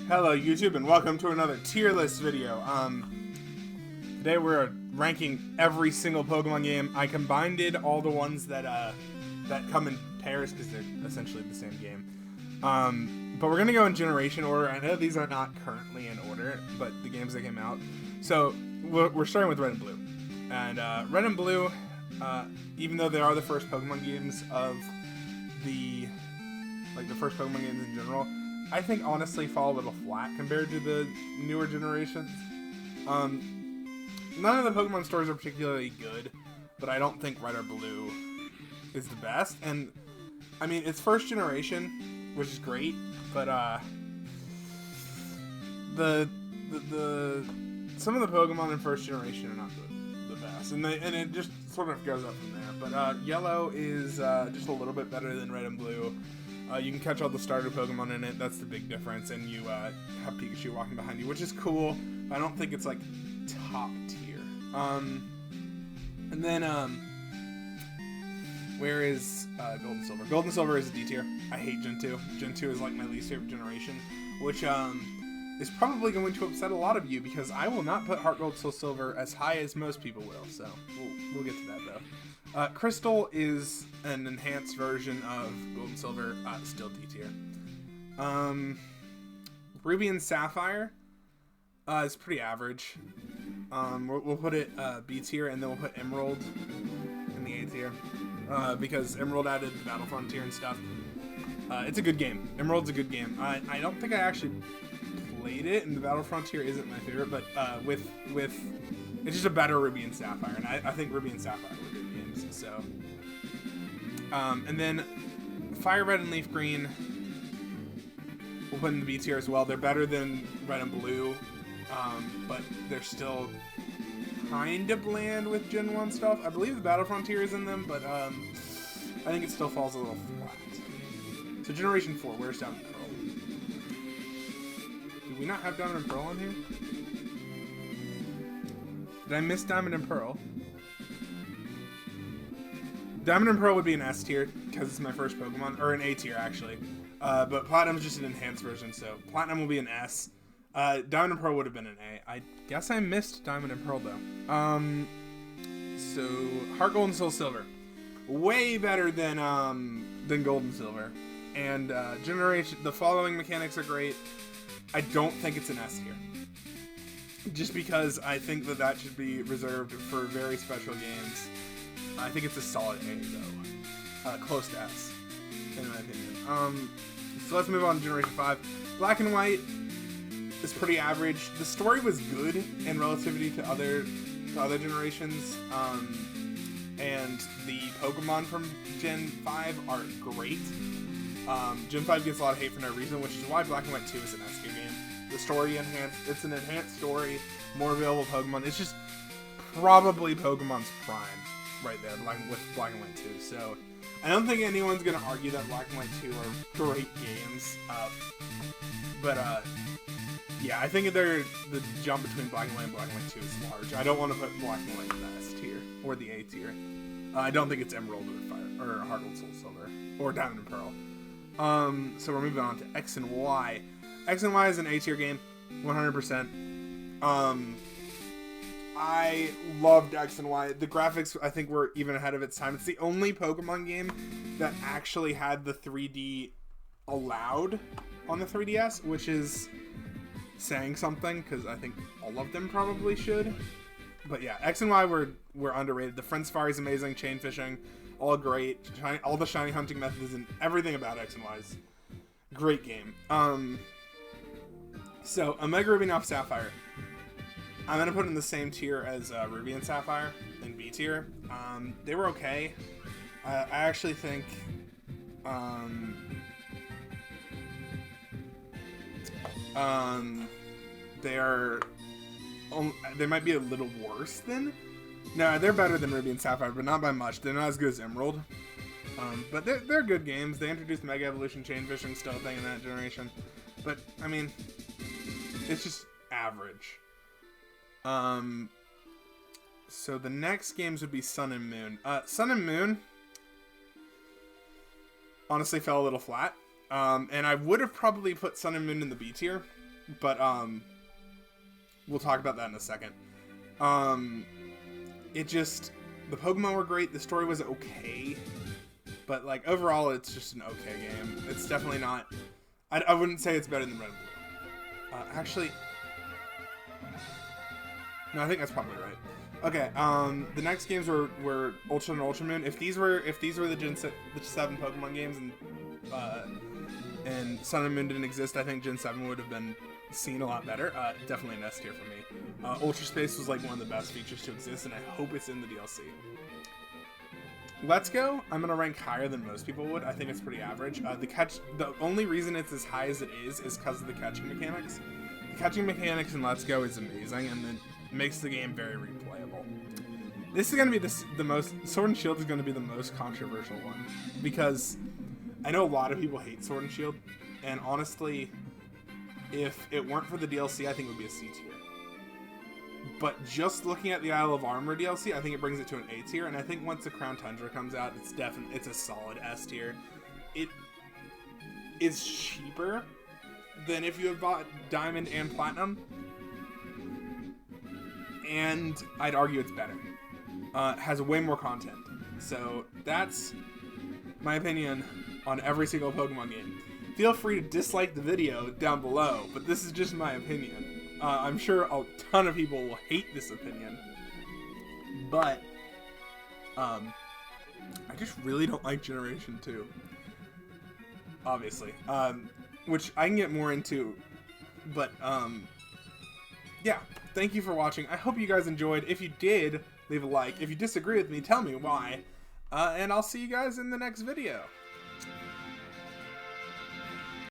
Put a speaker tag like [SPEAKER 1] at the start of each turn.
[SPEAKER 1] Hello YouTube and welcome to another tier list video. Today we're ranking every single Pokemon game. I combined all the ones that come in pairs because they're essentially the same game. But we're gonna go in generation order. I know these are not currently in order, but the games that came out. So we're starting with Red and Blue. And Red and Blue, even though they are the first Pokemon games of the first Pokemon games in general, I think honestly fall a little flat compared to the newer generations. None of the Pokemon stories are particularly good, but I don't think Red or Blue is the best. And I mean, it's first generation, which is great, but some of the Pokemon in first generation are not the best, and it just sort of goes up from there. But Yellow is just a little bit better than Red and Blue. You can catch all the starter Pokemon in it. That's the big difference. And you have Pikachu walking behind you, which is cool. But I don't think it's like top tier. And then where is Gold and Silver? Gold and Silver is a D tier. I hate Gen 2. Gen 2 is like my least favorite generation, which is probably going to upset a lot of you because I will not put Heart Gold Soul Silver as high as most people will. So we'll get to that though. Crystal is an enhanced version of Gold and Silver, still D tier. Ruby and Sapphire is pretty average. We'll put it B tier, and then we'll put Emerald in the A tier because Emerald added the Battle Frontier and stuff. It's a good game. Emerald's a good game. I don't think I actually played it, and the Battle Frontier isn't my favorite, but with it's just a better Ruby and Sapphire, and I think Ruby and Sapphire were good games. So, and then Fire Red and Leaf Green we'll put in the B tier as well. They're better than Red and Blue, but they're still kind of bland with Gen 1 stuff. I believe the Battle Frontier is in them, but I think it still falls a little flat. So Generation 4, where's Diamond and Pearl? Do we not have Diamond and Pearl on here? Did I miss Diamond and Pearl? Diamond and Pearl would be an S tier because it's my first Pokemon, or an A tier actually. But Platinum is just an enhanced version, so Platinum will be an S. Diamond and Pearl would have been an A. I guess I missed Diamond and Pearl though. So Heart Gold and Soul Silver, way better than Gold and Silver, and Generation. The following mechanics are great. I don't think it's an S tier. Just because I think that should be reserved for very special games. I think it's a solid A though. Close to S, in my opinion. So let's move on to Generation 5. Black and White is pretty average. The story was good in relativity to other generations. And the Pokemon from Gen 5 are great. Gen 5 gets a lot of hate for no reason, which is why Black and White 2 is an S tier game. The story it's an enhanced story, more available Pokemon. It's just probably Pokemon's prime right there, with Black and White 2. So I don't think anyone's gonna argue that Black and White 2 are great games. Yeah, I think the jump between Black and White 2 is large. I don't want to put Black and White in the S tier or the A tier. I don't think it's Emerald or Heart Gold Soul Silver or Diamond and Pearl. So we're moving on to X and Y. X and Y is an A tier game, 100%. I loved X and Y. The graphics, I think, were even ahead of its time. It's the only Pokemon game that actually had the 3D allowed on the 3DS, which is saying something, because I think all of them probably should. But yeah, X and Y were underrated. The Friend Safari is amazing, chain fishing, all great. All the shiny hunting methods and everything about X and Y is great game. So Omega Ruby and Alpha Sapphire, I'm gonna put in the same tier as Ruby and Sapphire in B tier. They were okay. I actually think they might be a little worse than. No, they're better than Ruby and Sapphire, but not by much. They're not as good as Emerald. But they're good games. They introduced Mega Evolution, chain fishing, still a thing in that generation. But I mean, it's just average. So the next games would be Sun and Moon. Sun and Moon honestly fell a little flat. And I would have probably put Sun and Moon in the B tier. but we'll talk about that in a second. It just, the Pokemon were great, the story was okay, but like overall it's just an okay game. It's definitely not, I wouldn't say it's better than Red and Blue. Actually, no, I think that's probably right. Okay, the next games were Ultra and Ultra Moon. If these were the Gen 7 Pokemon games and Sun and Moon didn't exist, I think Gen 7 would have been seen a lot better. Definitely an S tier for me. Ultra Space was like one of the best features to exist, and I hope it's in the DLC. Let's Go, I'm gonna rank higher than most people would. I think it's pretty average. The only reason it's as high as it is because of the catching mechanics. The catching mechanics in Let's Go is amazing, and then makes the game very replayable. This is gonna be the most, Sword and Shield is gonna be the most controversial one, because I know a lot of people hate Sword and Shield, and honestly, if it weren't for the DLC, I think it would be a C tier. But just looking at the Isle of Armor DLC, I think it brings it to an A tier, and I think once the Crown Tundra comes out, it's a solid S tier. It is cheaper than if you had bought Diamond and Platinum, and I'd argue it's better. It has way more content. So that's my opinion on every single Pokemon game. Feel free to dislike the video down below, but this is just my opinion. I'm sure a ton of people will hate this opinion, but I just really don't like Generation 2. Obviously. Which I can get more into, but yeah. Thank you for watching. I hope you guys enjoyed. If you did, leave a like. If you disagree with me, tell me why. And I'll see you guys in the next video.